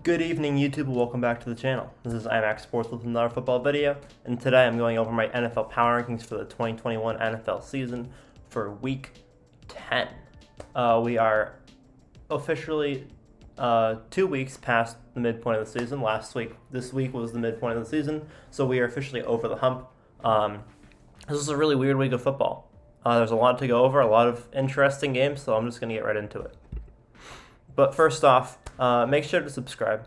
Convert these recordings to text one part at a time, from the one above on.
Good evening, YouTube, and welcome back to the channel. This is IMAX Sports with another football video, and today I'm going over my NFL power rankings for the 2021 NFL season for Week 10. We are officially 2 weeks past the midpoint of the season. This week was the midpoint of the season, so we are officially over the hump. This is a really weird week of football. There's a lot to go over, a lot of interesting games, so I'm just going to get right into it. But first off, make sure to subscribe.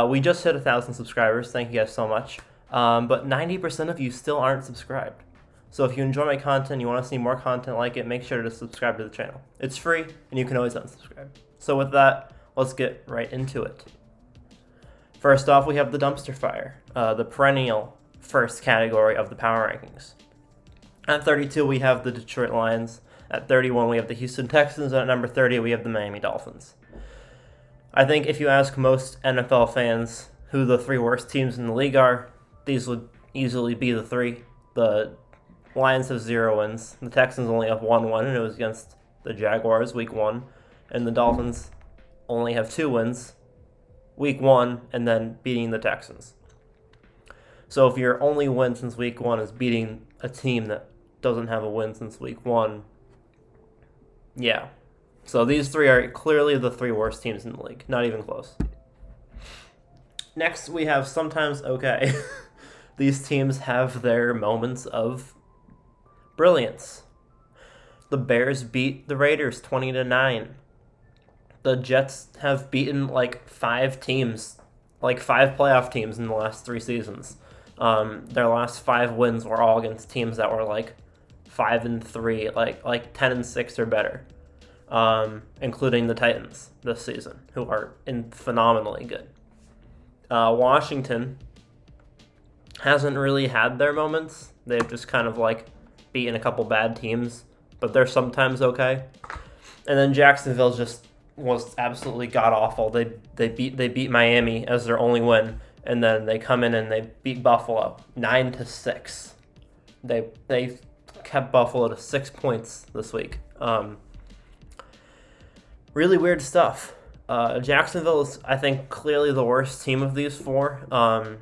We just hit 1,000 subscribers. Thank you guys so much. But 90% of you still aren't subscribed. So if you enjoy my content, you want to see more content like it, make sure to subscribe to the channel. It's free, and you can always unsubscribe. So with that, let's get right into it. First off, we have the dumpster fire, the perennial first category of the power rankings. At 32, we have the Detroit Lions. At 31, we have the Houston Texans. And at number 30, we have the Miami Dolphins. I think if you ask most NFL fans who the three worst teams in the league are, these would easily be the three. The Lions have 0 wins. The Texans only have 1 win, and it was against the Jaguars week 1. And the Dolphins only have 2 wins, week 1, and then beating the Texans. So if your only win since week 1 is beating a team that doesn't have a win since week 1, yeah. So these three are clearly the 3 worst teams in the league. Not even close. Next, we have sometimes okay. These teams have their moments of brilliance. The Bears beat the Raiders 20-9. The Jets have beaten like 5 teams, like 5 playoff teams in the last 3 seasons. Their last 5 wins were all against teams that were like 5-3, like 10-6 or better. Including the Titans this season, who are phenomenally good. Washington hasn't really had their moments. They've just kind of like beaten a couple bad teams, but they're sometimes okay. And then Jacksonville just was absolutely god awful. They beat Miami as their only win, and then they come in and they beat Buffalo 9-6. They kept Buffalo to 6 points this week. Really weird stuff. Jacksonville is, I think, clearly the worst team of these 4,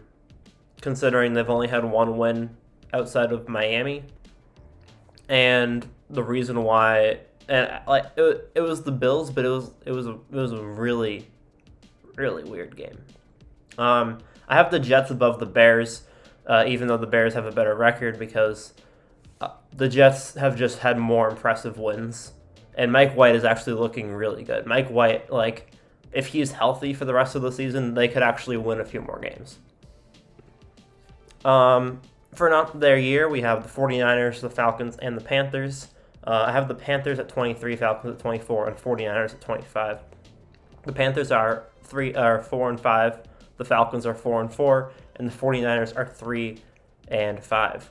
considering they've only had 1 win outside of Miami. And the reason why, and like it was the Bills, but it was a really, really weird game. I have the Jets above the Bears, even though the Bears have a better record, because the Jets have just had more impressive wins. And Mike White is actually looking really good. Mike White, like, if he's healthy for the rest of the season, they could actually win a few more games. For not their year, we have the 49ers, the Falcons, and the Panthers. I have the Panthers at 23, Falcons at 24, and 49ers at 25. The Panthers are 4-5, the Falcons are 4-4, and the 49ers are 3-5.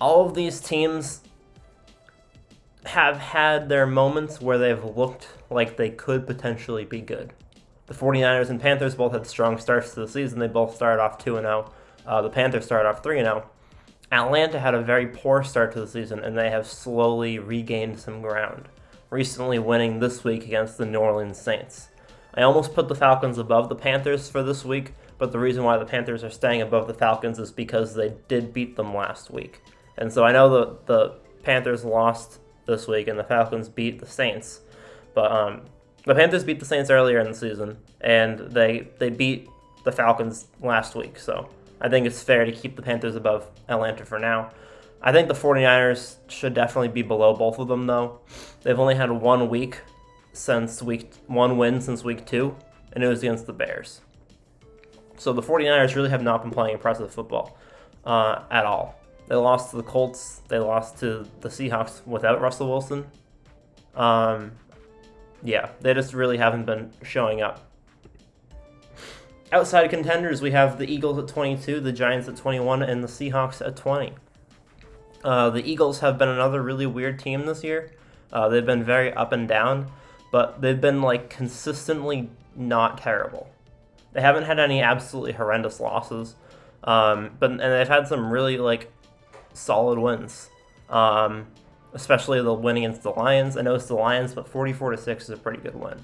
All of these teams have had their moments where they've looked like they could potentially be good. The 49ers and Panthers both had strong starts to the season. They both started off 2-0. The Panthers started off 3-0. Atlanta had a very poor start to the season, and they have slowly regained some ground, recently winning this week against the New Orleans Saints. I almost put the Falcons above the Panthers for this week, but the reason why the Panthers are staying above the Falcons is because they did beat them last week. And so I know the Panthers lost this week, and the Falcons beat the Saints. But the Panthers beat the Saints earlier in the season, and they beat the Falcons last week. So I think it's fair to keep the Panthers above Atlanta for now. I think the 49ers should definitely be below both of them, though. They've only had 1 win since week 2, and it was against the Bears. So the 49ers really have not been playing impressive football at all. They lost to the Colts. They lost to the Seahawks without Russell Wilson. Yeah, they just really haven't been showing up. Outside of contenders, we have the Eagles at 22, the Giants at 21, and the Seahawks at 20. The Eagles have been another really weird team this year. They've been very up and down, but they've been like consistently not terrible. They haven't had any absolutely horrendous losses, and they've had some really like solid wins, especially the win against the Lions. I know it's the Lions, but 44-6 is a pretty good win.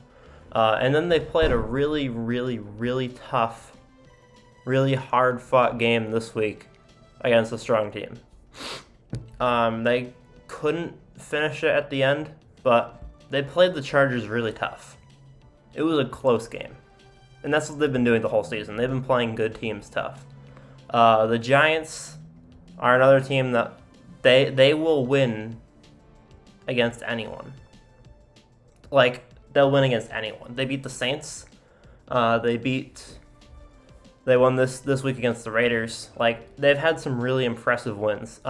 And then they played a really, really, really tough, really hard-fought game this week against a strong team. They couldn't finish it at the end, but they played the Chargers really tough. It was a close game. And that's what they've been doing the whole season. They've been playing good teams tough. The Giants are another team that they will win against anyone. Like, they'll win against anyone. They beat the Saints. They won this week against the Raiders. Like, they've had some really impressive wins.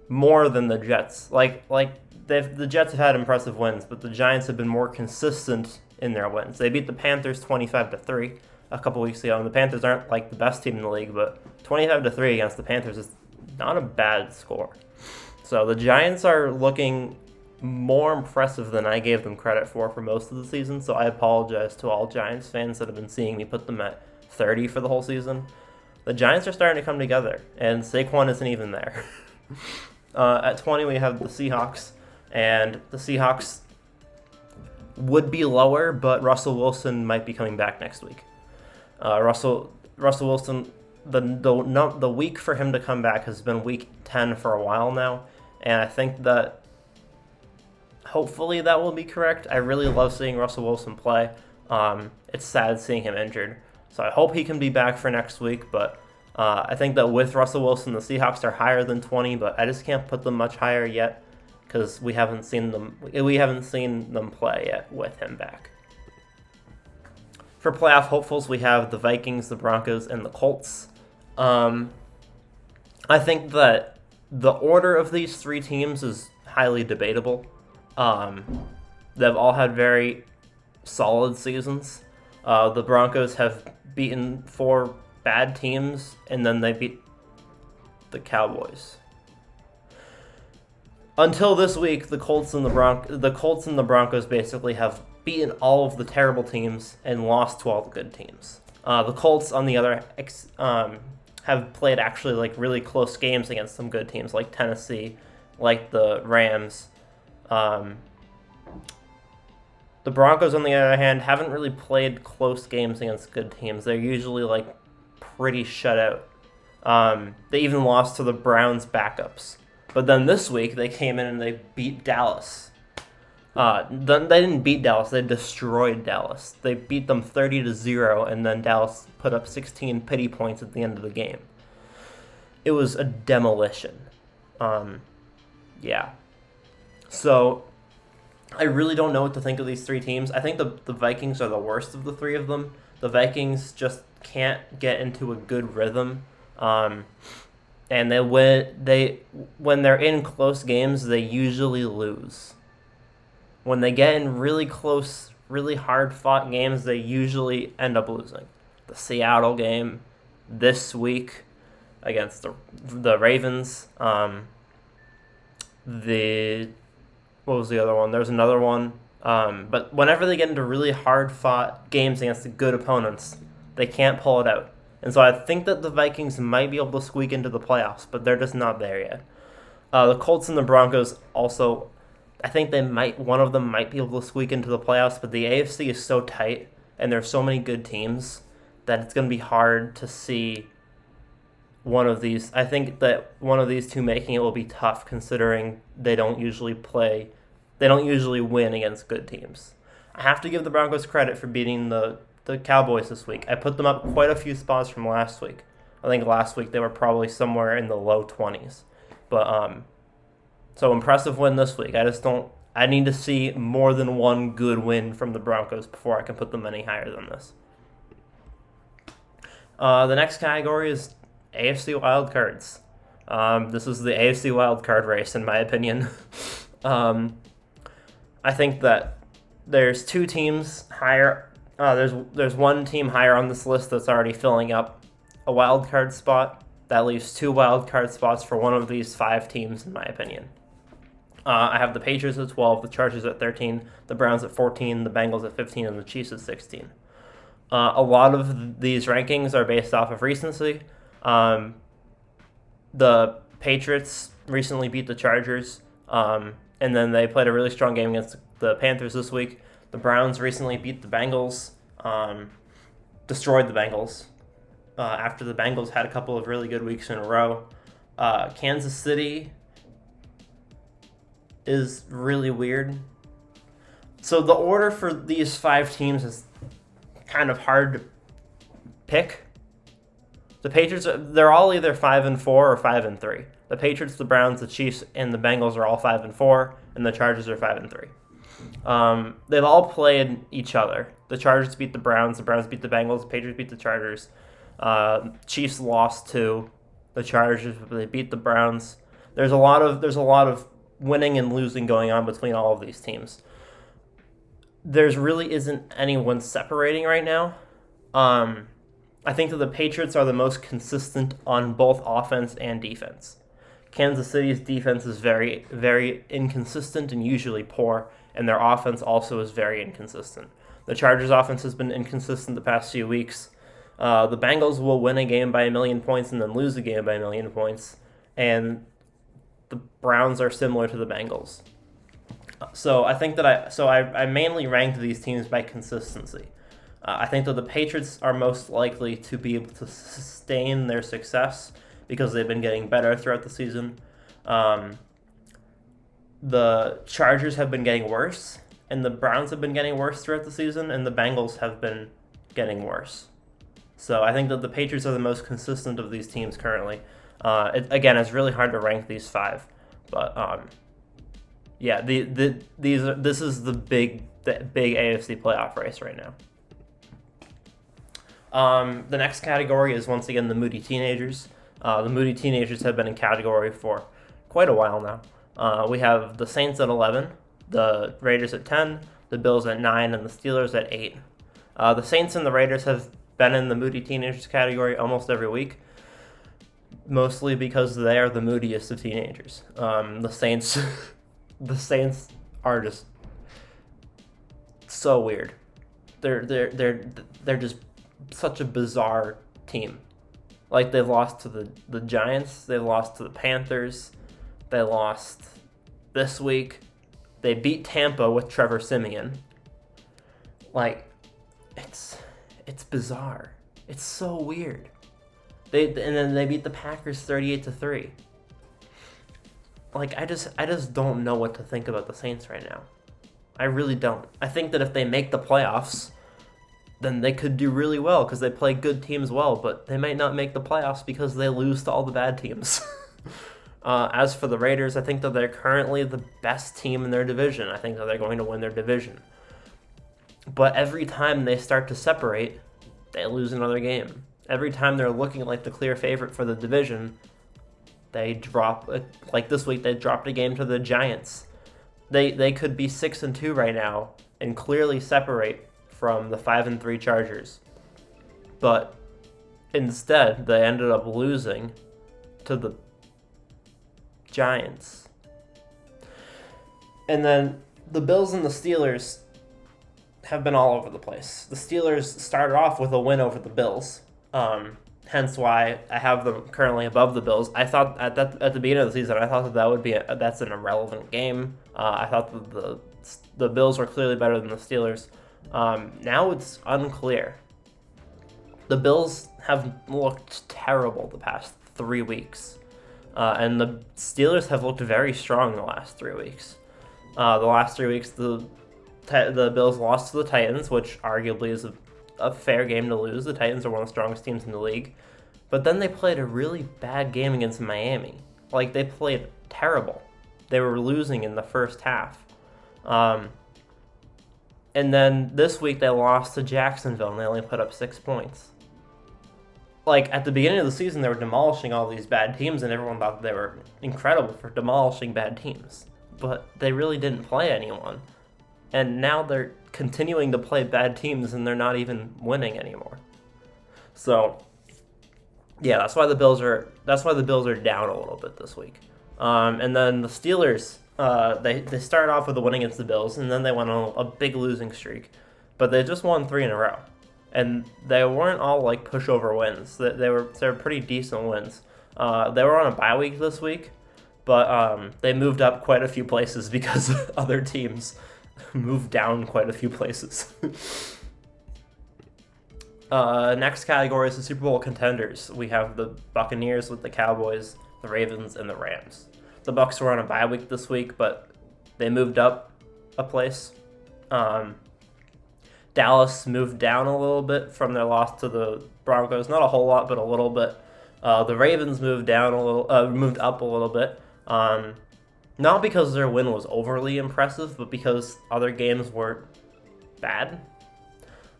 More than the Jets. The Jets have had impressive wins, but the Giants have been more consistent in their wins. They beat the Panthers 25-3 a couple weeks ago, and the Panthers aren't like the best team in the league, but 25-3 against the Panthers is not a bad score. So the Giants are looking more impressive than I gave them credit for most of the season, so I apologize to all Giants fans that have been seeing me put them at 30 for the whole season. The Giants are starting to come together, and Saquon isn't even there. At 20, we have the Seahawks, and the Seahawks would be lower, but Russell Wilson might be coming back next week. Russell Wilson, the week for him to come back has been week 10 for a while now, and I think that hopefully that will be correct. I really love seeing Russell Wilson play. It's sad seeing him injured, so I hope he can be back for next week, but I think that with Russell Wilson, the Seahawks are higher than 20, but I just can't put them much higher yet because we haven't seen them play yet with him back. For playoff hopefuls, we have the Vikings, the Broncos, and the Colts. I think that the order of these three teams is highly debatable. They've all had very solid seasons. The Broncos have beaten 4 bad teams, and then they beat the Cowboys. Until this week, the Colts and the Broncos basically have beaten all of the terrible teams and lost to all the good teams. The Colts, on the other, have played actually like really close games against some good teams like Tennessee, like the Rams. The Broncos, on the other hand, haven't really played close games against good teams. They're usually like pretty shut out. They even lost to the Browns backups. But then this week, they came in and they beat Dallas. They didn't beat Dallas, they destroyed Dallas. They beat them 30-0, and then Dallas put up 16 pity points at the end of the game. It was a demolition. Yeah. So, I really don't know what to think of these three teams. I think the Vikings are the worst of the three of them. The Vikings just can't get into a good rhythm. And when they're in close games, they usually lose. When they get in really close, really hard-fought games, they usually end up losing. The Seattle game this week against the Ravens. What was the other one? There's another one. But whenever they get into really hard-fought games against the good opponents, they can't pull it out. And so I think that the Vikings might be able to squeak into the playoffs, but they're just not there yet. The Colts and the Broncos also, I think one of them might be able to squeak into the playoffs, but the AFC is so tight and there's so many good teams that it's going to be hard to see one of these. I think that one of these two making it will be tough considering they don't usually win against good teams. I have to give the Broncos credit for beating the Cowboys this week. I put them up quite a few spots from last week. I think last week they were probably somewhere in the low 20s. But so impressive win this week. I need to see more than one good win from the Broncos before I can put them any higher than this. The next category is AFC wildcards. This is the AFC wildcard race, in my opinion. I think that there's two teams higher. There's one team higher on this list that's already filling up a wild card spot. That leaves 2 wild card spots for one of these 5 teams, in my opinion. I have the Patriots at 12, the Chargers at 13, the Browns at 14, the Bengals at 15, and the Chiefs at 16. A lot of these rankings are based off of recency. The Patriots recently beat the Chargers, and then they played a really strong game against the Panthers this week. The Browns recently beat the Bengals, destroyed the Bengals. After the Bengals had a couple of really good weeks in a row. Kansas City is really weird. So the order for these 5 teams is kind of hard to pick. The Patriots, they're all either 5-4 or 5-3. The Patriots, the Browns, the Chiefs, and the Bengals are all 5-4, and the Chargers are 5-3. They've all played each other. The Chargers beat the Browns beat the Bengals, the Patriots beat the Chargers. Chiefs lost to the Chargers, but they beat the Browns. There's a lot of winning and losing going on between all of these teams. There's really isn't anyone separating right now. I think that the Patriots are the most consistent on both offense and defense. Kansas City's defense is very, very inconsistent and usually poor, and their offense also is very inconsistent. The Chargers' offense has been inconsistent the past few weeks. The Bengals will win a game by 1 million points and then lose a game by 1 million points, and the Browns are similar to the Bengals. So I think that I mainly ranked these teams by consistency. I think that the Patriots are most likely to be able to sustain their success because they've been getting better throughout the season. The Chargers have been getting worse, and the Browns have been getting worse throughout the season, and the Bengals have been getting worse. So I think that the Patriots are the most consistent of these teams currently. It's really hard to rank these 5, but this is the big AFC playoff race right now. The next category is once again the Moody teenagers. The Moody teenagers have been in category for quite a while now. We have the Saints at 11, the Raiders at 10, the Bills at 9, and the Steelers at 8. The Saints and the Raiders have been in the Moody teenagers category almost every week, mostly because they are the moodiest of teenagers. The Saints are just so weird. They're just such a bizarre team. Like, they've lost to the Giants, they've lost to the Panthers, they lost this week, they beat Tampa with Trevor Siemian. Like, it's bizarre. It's so weird. And then they beat the Packers 38-3. Like, I just don't know what to think about the Saints right now. I really don't. I think that if they make the playoffs, then they could do really well because they play good teams well, but they might not make the playoffs because they lose to all the bad teams. As for the Raiders, I think that they're currently the best team in their division. I think that they're going to win their division. But every time they start to separate, they lose another game. Every time they're looking like the clear favorite for the division, they drop. Like this week, they dropped a game to the Giants. They could be 6-2 right now and clearly separate from the 5-3 Chargers. But instead, they ended up losing to the Giants. And then the Bills and the Steelers have been all over the place. The Steelers started off with a win over the Bills, hence why I have them currently above the Bills. I thought at the beginning of the season, I thought that would be that's an irrelevant game. I thought that the Bills were clearly better than the Steelers. Now it's unclear. The Bills have looked terrible the past 3 weeks, and the Steelers have looked very strong the last 3 weeks. The last 3 weeks, the Bills lost to the Titans, which arguably is a fair game to lose. The Titans are one of the strongest teams in the league. But then they played a really bad game against Miami. Like, they played terrible. They were losing in the first half. And then this week they lost to Jacksonville, and they only put up 6 points. Like, at the beginning of the season, they were demolishing all these bad teams, and everyone thought they were incredible for demolishing bad teams. But they really didn't play anyone. And now they're continuing to play bad teams, and they're not even winning anymore. So, yeah, that's why the Bills are down a little bit this week. And then the Steelers, they started off with a win against the Bills, and then they went on a big losing streak. But they just won 3 in a row. And they weren't all like pushover wins. They were pretty decent wins. They were on a bye week this week, but they moved up quite a few places because other teams moved down quite a few places. Next category is the Super Bowl contenders. We have the Buccaneers with the Cowboys, the Ravens, and the Rams. The Bucs were on a bye week this week, but they moved up a place. Dallas moved down a little bit from their loss to the Broncos. Not a whole lot, but a little bit. The Ravens moved up a little bit. Not because their win was overly impressive, but because other games were bad.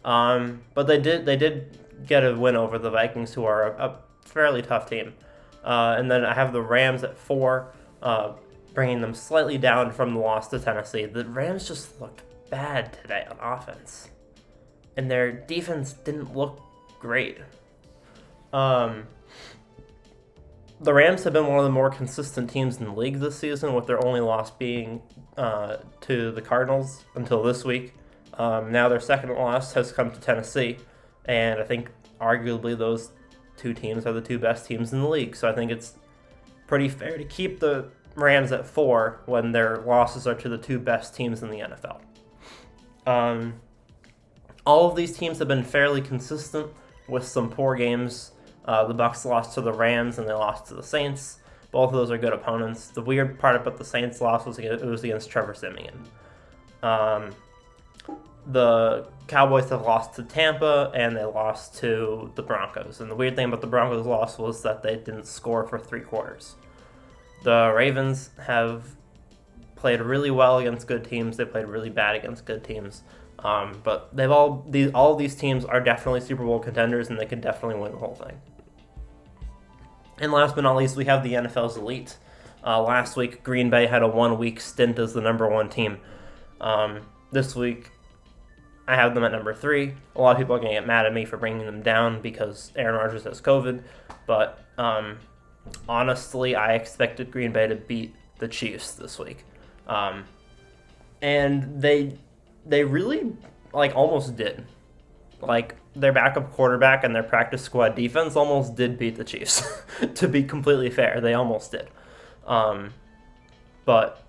But they did get a win over the Vikings, who are a fairly tough team. And then I have the Rams at 4, bringing them slightly down from the loss to Tennessee. The Rams just looked bad today on offense, and their defense didn't look great. The Rams have been one of the more consistent teams in the league this season, with their only loss being to the Cardinals until this week. Now their second loss has come to Tennessee, and I think arguably those two teams are the two best teams in the league. So I think it's pretty fair to keep the Rams at 4 when their losses are to the two best teams in the NFL. All of these teams have been fairly consistent with some poor games. The Bucs lost to the Rams and they lost to the Saints. Both of those are good opponents. The weird part about the Saints loss was it was against Trevor Siemian. The Cowboys have lost to Tampa and they lost to the Broncos. And the weird thing about the Broncos' loss was that they didn't score for 3 quarters. The Ravens have played really well against good teams. They played really bad against good teams. But all of these teams are definitely Super Bowl contenders, and they could definitely win the whole thing. And last but not least, we have the NFL's elite. Last week, Green Bay had a 1-week stint as the number 1 team. This week, I have them at number 3. A lot of people are going to get mad at me for bringing them down because Aaron Rodgers has COVID. But honestly, I expected Green Bay to beat the Chiefs this week. And they really almost did. Their backup quarterback and their practice squad defense almost did beat the Chiefs. To be completely fair, they almost did. But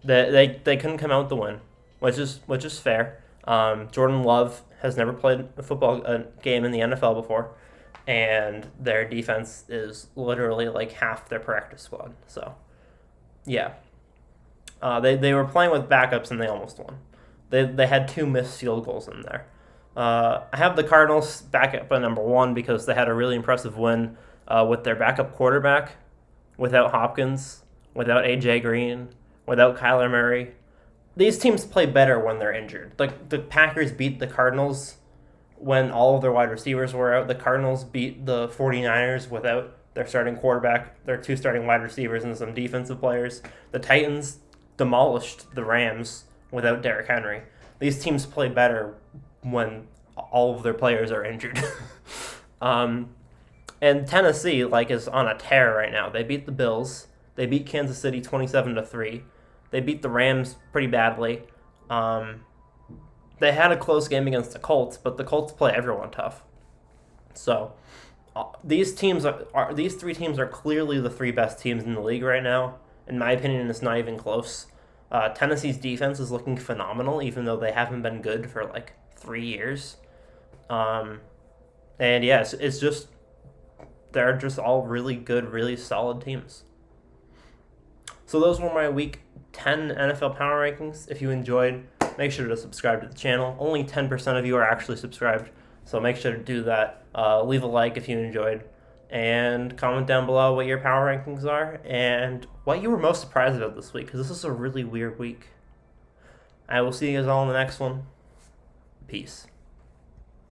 they couldn't come out with the win, which is fair. Jordan Love has never played a game in the NFL before, and their defense is literally half their practice squad. So, yeah. They were playing with backups and they almost won. They had 2 missed field goals in there. I have the Cardinals back up at number 1 because they had a really impressive win with their backup quarterback, without Hopkins, without A.J. Green, without Kyler Murray. These teams play better when they're injured. The Packers beat the Cardinals when all of their wide receivers were out. The Cardinals beat the 49ers without their starting quarterback, their 2 starting wide receivers, and some defensive players. The Titans demolished the Rams without Derrick Henry. These teams play better when all of their players are injured. And Tennessee is on a tear right now. They beat the Bills. They beat Kansas City 27-3. They beat the Rams pretty badly. They had a close game against the Colts, but the Colts play everyone tough. So these 3 teams are clearly the 3 best teams in the league right now. In my opinion, it's not even close. Tennessee's defense is looking phenomenal, even though they haven't been good for 3 years. And yeah, it's just they're just all really good, really solid teams. So those were my Week 10 NFL Power Rankings. If you enjoyed, make sure to subscribe to the channel. Only 10% of you are actually subscribed, so make sure to do that. Leave a like if you enjoyed, and comment down below what your power rankings are and what you were most surprised about this week, because this is a really weird week. I will see you guys all in the next one. Peace.